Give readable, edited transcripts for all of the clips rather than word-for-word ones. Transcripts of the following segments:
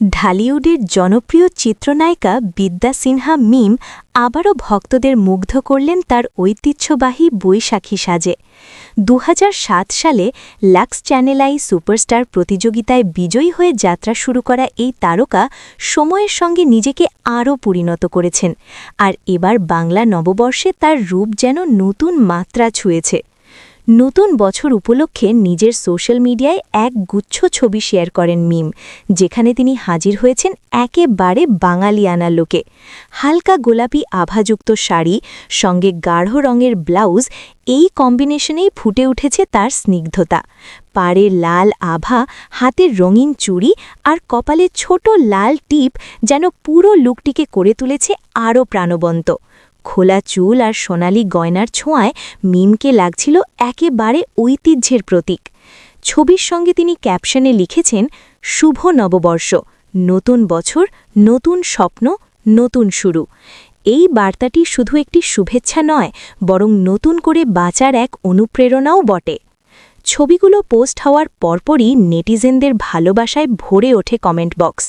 ঢালিউডের জনপ্রিয় চিত্রনায়িকা বিদ্যা সিনহা মিম আবারও ভক্তদের মুগ্ধ করলেন তার ঐতিহ্যবাহী বৈশাখী সাজে। ২০০৭ সালে লাক্স চ্যানেল আই সুপারস্টার প্রতিযোগিতায় বিজয়ী হয়ে যাত্রা শুরু করা এই তারকা সময়ের সঙ্গে নিজেকে আরও পরিণত করেছেন, আর এবার বাংলা নববর্ষে তার রূপ যেন নতুন মাত্রা ছুঁয়েছে। নতুন বছর উপলক্ষে নিজের সোশ্যাল মিডিয়ায় এক গুচ্ছ ছবি শেয়ার করেন মিম, যেখানে তিনি হাজির হয়েছেন একেবারে বাঙালিয়ানা লোকে। হালকা গোলাপি আভাযুক্ত শাড়ি সঙ্গে গাঢ় রঙের ব্লাউজ, এই কম্বিনেশনেই ফুটে উঠেছে তার স্নিগ্ধতা। পাড়ে লাল আভা, হাতের রঙিন চুড়ি আর কপালে ছোট লাল টিপ যেন পুরো লুকটিকে করে তুলেছে আরও প্রাণবন্ত। খোলা চুল আর সোনালি গয়নার ছোঁয়ায় মিমকে লাগছিল একেবারে ঐতিহ্যের প্রতীক। ছবির সঙ্গে তিনি ক্যাপশনে লিখেছেন, শুভ নববর্ষ, নতুন বছর, নতুন স্বপ্ন, নতুন শুরু। এই বার্তাটি শুধু একটি শুভেচ্ছা নয়, বরং নতুন করে বাঁচার এক অনুপ্রেরণাও বটে। ছবিগুলো পোস্ট হওয়ার পরপরই নেটিজেনদের ভালোবাসায় ভরে ওঠে কমেন্ট বক্স।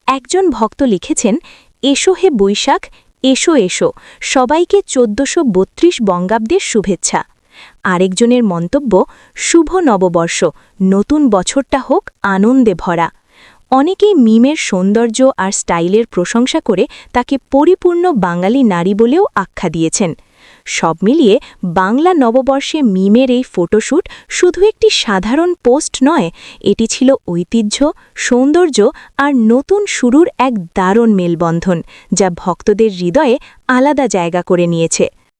একজন ভক্ত লিখেছেন, এসো হে বৈশাখ, এসো এসো, সবাইকে ১৪৩২ বঙ্গাব্দের শুভেচ্ছা। আরেকজনের মন্তব্য, শুভ নববর্ষ, নতুন বছরটা হোক আনন্দে ভরা। অনেকেই মিমের সৌন্দর্য আর স্টাইলের প্রশংসা করে তাকে পরিপূর্ণ বাঙালি নারী বলেও আখ্যা দিয়েছেন। সব মিলিয়ে বাংলা নববর্ষে মিমের এই ফটোশ্যুট শুধু একটি সাধারণ পোস্ট নয়, এটি ছিল ঐতিহ্য, সৌন্দর্য আর নতুন শুরুর এক দারুণ মেলবন্ধন, যা ভক্তদের হৃদয়ে আলাদা জায়গা করে নিয়েছে।